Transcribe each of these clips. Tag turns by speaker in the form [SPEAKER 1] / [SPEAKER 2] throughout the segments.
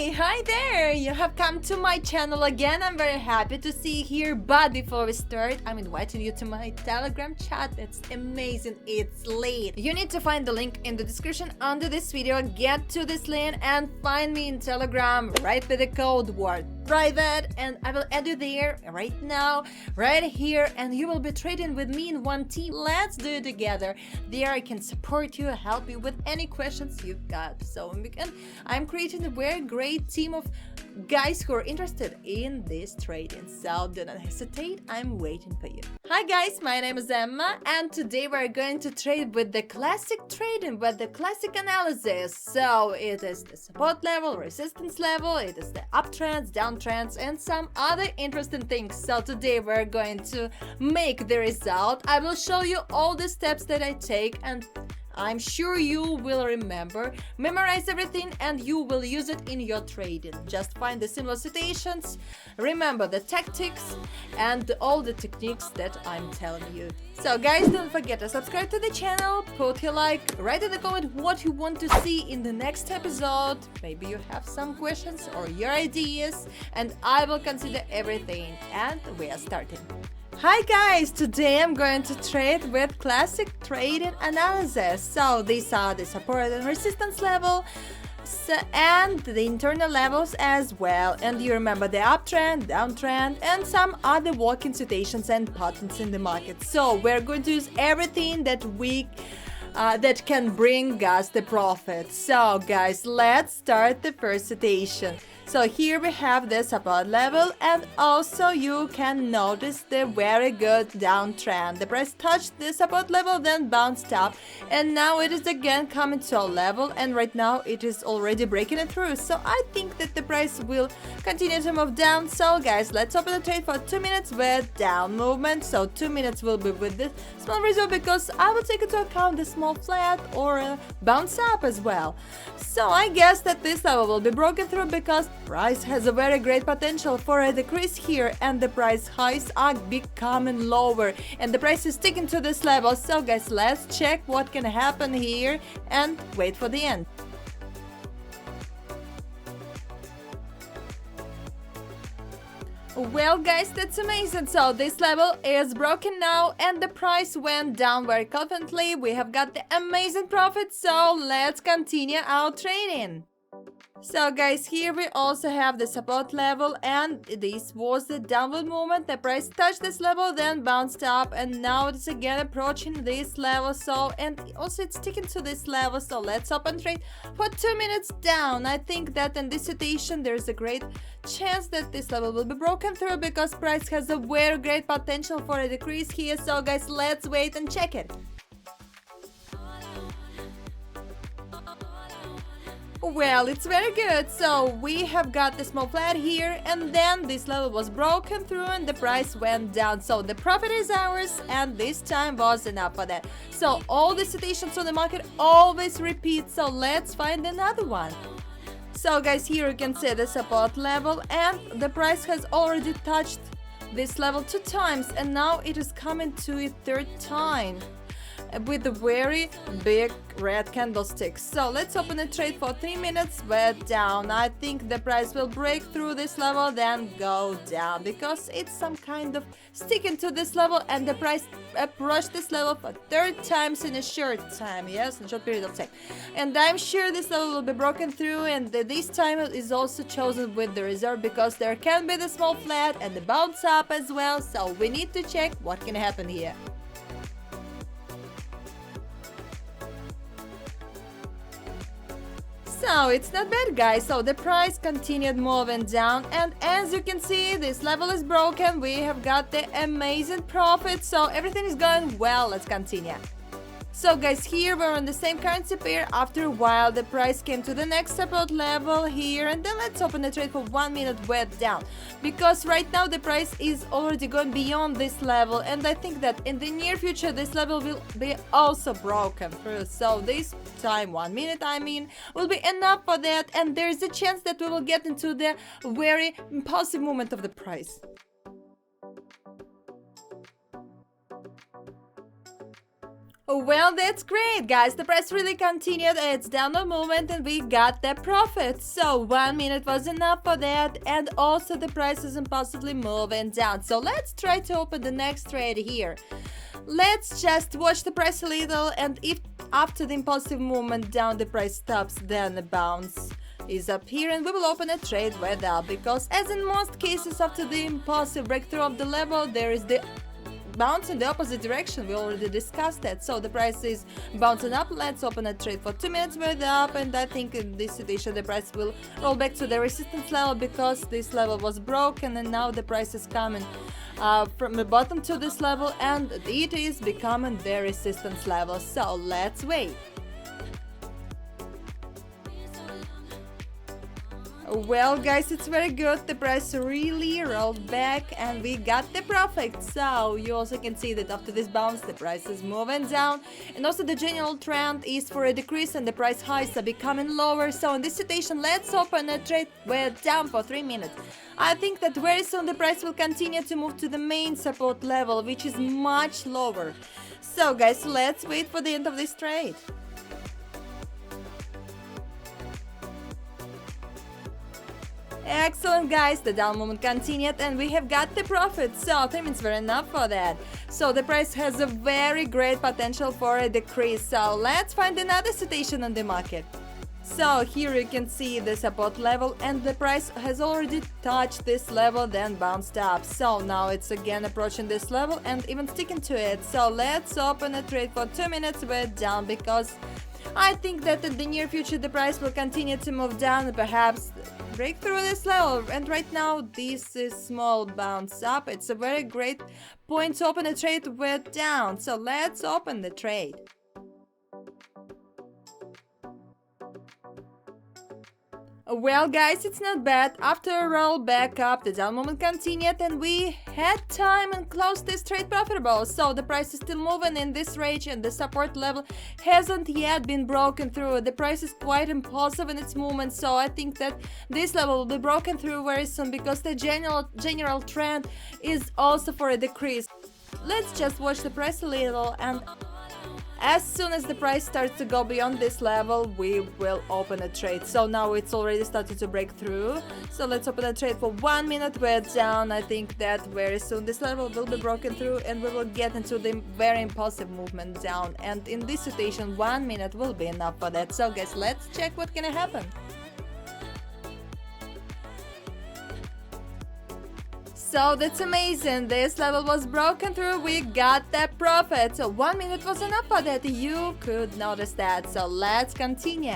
[SPEAKER 1] Hi there! You have come to my channel again. I'm very happy to see you here. But before we start, I'm inviting you to my Telegram chat. It's amazing. It's late. You need to find the link in the description under this video. Get to this link and find me in Telegram. Write with the code word private and I will add you there right now, right here, and you will be trading with me in one team. Let's do it together. There I can support you, help you with any questions you've got. So I'm creating a very great team of guys who are interested in this trading. So do not hesitate, I'm waiting for you. Hi guys, my name is Emma and today we're going to trade with the classic trading, with the classic analysis. So it is the support level, resistance level, it is the uptrends, downtrends and some other interesting things. So today we're going to make the result. I will show you all the steps that I take and I'm sure you will memorize everything and you will use it in your trading. Just find the similar situations, remember the tactics and all the techniques that I'm telling you. So guys, don't forget to subscribe to the channel, put your like, write in the comment what you want to see in the next episode. Maybe you have some questions or your ideas and I will consider everything, and we are starting. Hi guys, today I'm going to trade with classic trading analysis. So these are the support and resistance level and the internal levels as well. And you remember the uptrend, downtrend and some other working situations and patterns in the market. So we're going to use everything that that can bring us the profit. So guys, let's start the first situation. So here we have the support level and also you can notice the very good downtrend. The price touched the support level, then bounced up and now it is again coming to a level and right now it is already breaking it through. So I think that the price will continue to move down. So guys, let's open the trade for 2 minutes with down movement. So 2 minutes will be with this small result because I will take into account the small flat or a bounce up as well. So I guess that this level will be broken through because price has a very great potential for a decrease here and the price highs are becoming lower and the price is sticking to this level. So guys, let's check what can happen here and wait for the end. Well guys, that's amazing. So this level is broken now and the price went down very confidently. We have got the amazing profit, so let's continue our trading. So guys, here we also have the support level and this was the downward movement. The price touched this level, then bounced up and now it's again approaching this level. So and also it's sticking to this level. So let's open trade for 2 minutes down. I think that in this situation there's a great chance that this level will be broken through because price has a very great potential for a decrease here. So guys, let's wait and check it. Well, it's very good. So we have got the small flat here and then this level was broken through and the price went down. So the profit is ours and this time was enough for that. So all the situations on the market always repeat. So let's find another one. So guys, here you can see the support level and the price has already touched this level 2 times and now it is coming to a 3rd time with a very big red candlestick. So let's open a trade for 3 minutes with down. I think the price will break through this level then go down because it's some kind of sticking to this level and the price approached this level for 3rd times in a short time. Yes, in a short period of time. And I'm sure this level will be broken through and this time is also chosen with the reserve because there can be the small flat and the bounce up as well. So we need to check what can happen here. So it's not bad guys. So the price continued moving down and as you can see this level is broken. We have got the amazing profit. So everything is going well. Let's continue. So guys, here we're on the same currency pair. After a while the price came to the next support level here and then let's open the trade for 1 minute with down because right now the price is already going beyond this level and I think that in the near future this level will be also broken through. So this time 1 minute will be enough for that and there's a chance that we will get into the very impulsive movement of the price. Well, that's great, guys. The price really continued its downward movement and we got the profit. So 1 minute was enough for that, and also the price is impossibly moving down. So let's try to open the next trade here. Let's just watch the price a little, and if after the impulsive movement down the price stops, then the bounce is up here and we will open a trade with up, because as in most cases after the impulsive breakthrough of the level, there is the bounce in the opposite direction. We already discussed that. So the price is bouncing up. Let's open a trade for 2 minutes with up, and I think in this situation the price will roll back to the resistance level, because this level was broken and now the price is coming from the bottom to this level and it is becoming the resistance level. So let's wait. Well, guys, it's very good. The price really rolled back and we got the profit. So you also can see that after this bounce the price is moving down, and also the general trend is for a decrease and the price highs are becoming lower. So in this situation, let's open a trade with down for 3 minutes. I think that very soon the price will continue to move to the main support level, which is much lower. So guys, let's wait for the end of this trade. Excellent, guys, the down movement continued and we have got the profit. So 3 minutes were enough for that. So the price has a very great potential for a decrease. So let's find another situation on the market. So here you can see the support level and the price has already touched this level, then bounced up. So now it's again approaching this level and even sticking to it. So let's open a trade for 2 minutes with down, because I think that in the near future the price will continue to move down and perhaps break through this level. And right now this is small bounce up. It's a very great point to open a trade with down. So let's open the trade. Well, guys, it's not bad. After a roll back up, the down movement continued and we had time and closed this trade profitable. So the price is still moving in this range and the support level hasn't yet been broken through. The price is quite impulsive in its movement, so I think that this level will be broken through very soon, because the general trend is also for a decrease. Let's just watch the price a little, and as soon as the price starts to go beyond this level, we will open a trade. So now it's already started to break through. So let's open a trade for 1 minute with down. I think that very soon this level will be broken through and we will get into the very impulsive movement down. And in this situation, 1 minute will be enough for that. So guys, let's check what's gonna happen. So that's amazing. This level was broken through. We got that profit. So 1 minute was enough for that. You could notice that. So let's continue.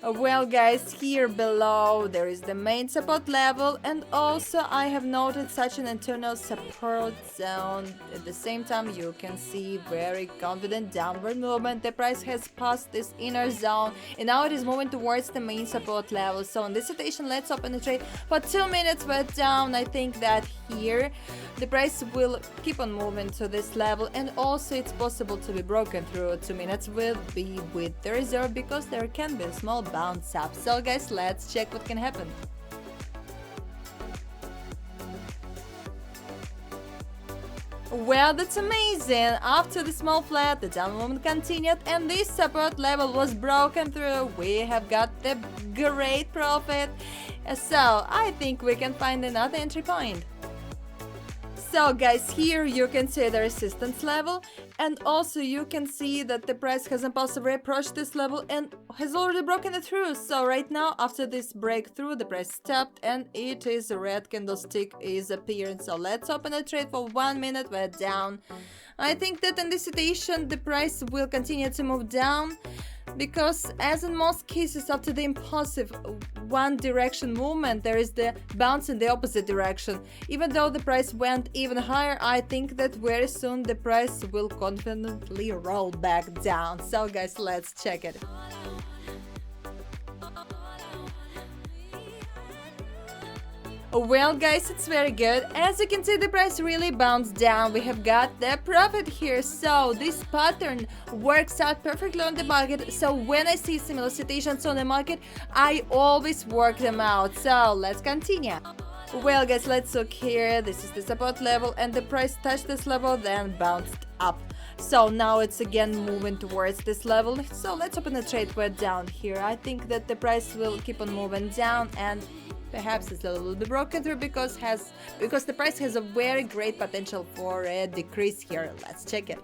[SPEAKER 1] Well, guys, here below there is the main support level, and also I have noted such an internal support zone. At the same time, you can see very confident downward movement. The price has passed this inner zone and now it is moving towards the main support level. So in this situation, let's open the trade for 2 minutes with down. I think that here the price will keep on moving to this level, and also it's possible to be broken through. 2 minutes will be with the reserve, because there can be a small bounce up. So guys, let's check what can happen. Well, that's amazing. After the small flat, the down movement continued and this support level was broken through. We have got the great profit. So I think we can find another entry point. So guys, here you can see the resistance level, and also you can see that the price has impulsively approached this level and has already broken it through. So right now, after this breakthrough, the price stopped and it is a red candlestick is appearing. So let's open a trade for 1 minute. We're down. I think that in this situation the price will continue to move down, because as in most cases after the impulsive one direction movement, there is the bounce in the opposite direction. Even though the price went even higher, I think that very soon the price will confidently roll back down. So guys, let's check it. Well guys, it's very good. As you can see, the price really bounced down. We have got the profit here. So this pattern works out perfectly on the market. So when I see similar situations on the market, I always work them out. So let's continue. Well guys, let's look here. This is the support level and the price touched this level, then bounced up. So now it's again moving towards this level. So let's open a trade way down here. I think that the price will keep on moving down, and perhaps this level will be broken through because the price has a very great potential for a decrease here. Let's check it.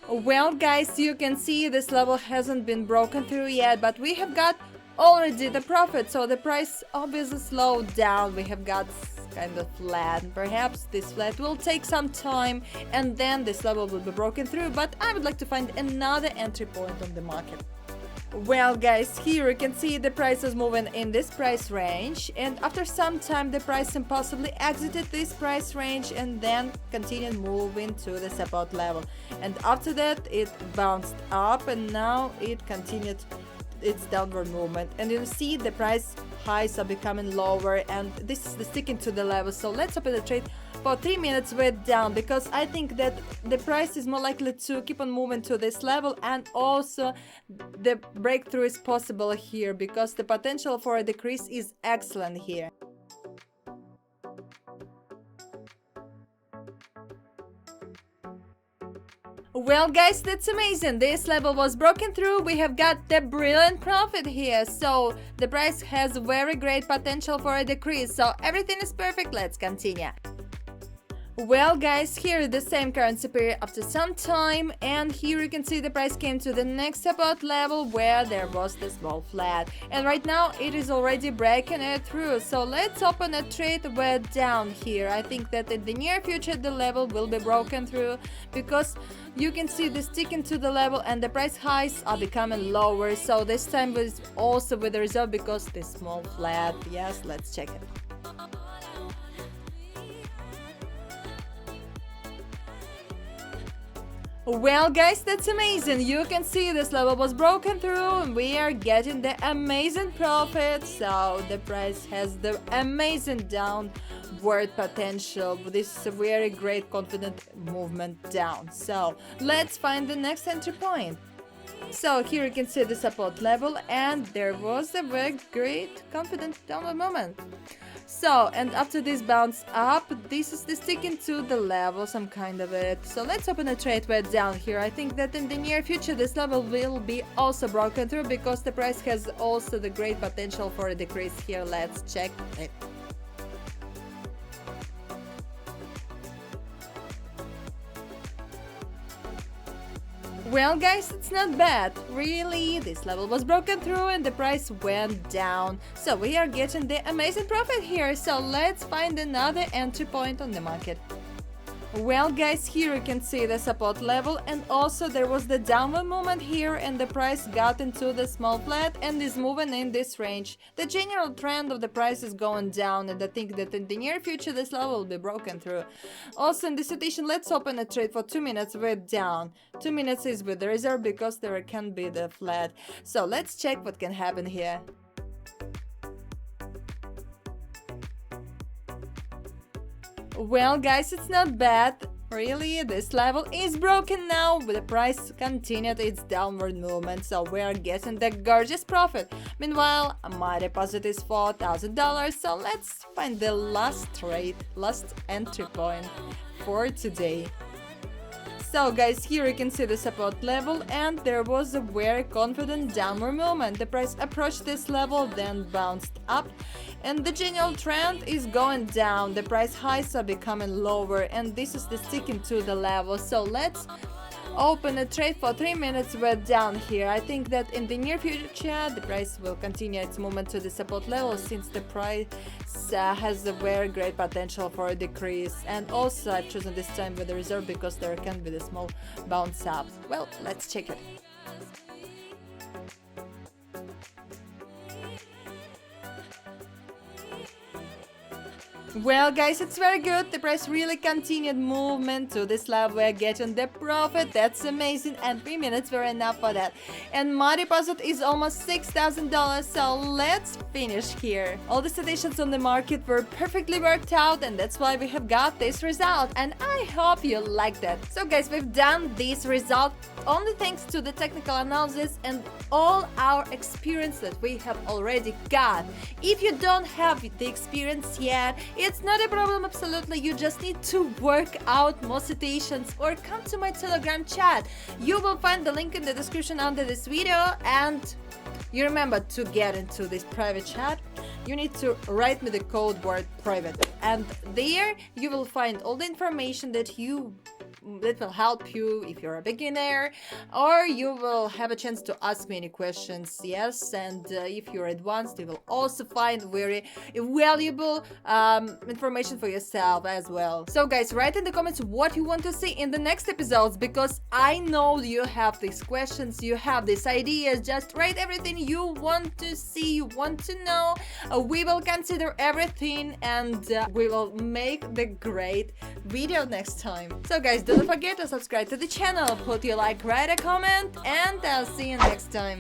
[SPEAKER 1] Well, guys, you can see this level hasn't been broken through yet, but we have got already the profit, so the price obviously slowed down. We have got kind of flat. Perhaps this flat will take some time and then this level will be broken through, but I would like to find another entry point on the market. Well, guys, here you can see the price is moving in this price range, and after some time the price impulsively exited this price range and then continued moving to the support level, and after that it bounced up and now it continued its downward movement, and you see the price highs are becoming lower, and this is the sticking to the level. So let's open the trade for 3 minutes way down, because I think that the price is more likely to keep on moving to this level, and also the breakthrough is possible here because the potential for a decrease is excellent here. Well, guys, that's amazing. This level was broken through. We have got the brilliant profit here. So the price has very great potential for a decrease. So everything is perfect. Let's continue. Well, guys, here is the same currency pair after some time, and here you can see the price came to the next support level where there was the small flat, and right now it is already breaking it through. So let's open a trade way down here. I think that in the near future the level will be broken through because you can see the sticking to the level and the price highs are becoming lower. So this time was also with the result because this small flat. Yes, let's check it. Well, guys, that's amazing. You can see this level was broken through and we are getting the amazing profit. So the price has the amazing downward potential. This is a very great confident movement down. So let's find the next entry point. So here you can see the support level, and there was a very great confident downward movement. So, and after this bounce up, this is the sticking to the level, some kind of it. So let's open a trade way down here. I think that in the near future this level will be also broken through because the price has also the great potential for a decrease here. Let's check it. Well, guys, it's not bad. Really, this level was broken through and the price went down. So we are getting the amazing profit here. So let's find another entry point on the market. Well, guys, here you can see the support level, and also there was the downward movement here and the price got into the small flat and is moving in this range. The general trend of the price is going down, and I think that in the near future this level will be broken through. Also in this situation, let's open a trade for 2 minutes way down. 2 minutes is with the reserve because there can be the flat. So let's check what can happen here. Well, guys, it's not bad. Really, this level is broken now, but the price continued its downward movement, so we are getting the gorgeous profit. Meanwhile, my deposit is $4,000, so let's find the last entry point for today. So, guys, here you can see the support level, and there was a very confident downward movement. The price approached this level, then bounced up, and the general trend is going down. The price highs are becoming lower, and this is the sticking to the level. So let's open a trade for 3 minutes way down here. I think that in the near future the price will continue its movement to the support level, since the price has a very great potential for a decrease. And also I've chosen this time with the reserve because there can be the small bounce up. Well, let's check it. Well, guys, it's very good. The price really continued movement to this level. We're getting the profit. That's amazing. And 3 minutes were enough for that. And my deposit is almost $6,000. So let's finish here. All the situations on the market were perfectly worked out, and that's why we have got this result. And I hope you like that. So, guys, we've done this result only thanks to the technical analysis and all our experience that we have already got. If you don't have the experience yet, it's not a problem, absolutely. You just need to work out more citations or come to my Telegram chat. You will find the link in the description under this video. And you remember, to get into this private chat, you need to write me the code word private, and there you will find all the information that will help you if you're a beginner, or you will have a chance to ask me any questions. Yes, and if you're advanced, you will also find very valuable information for yourself as well. So guys, write in the comments what you want to see in the next episodes, because I know you have these questions, you have these ideas. Just write everything you want to see, you want to know. We will consider everything, and we will make the great video next time. So guys, don't forget to subscribe to the channel, put your like, write a comment, and I'll see you next time.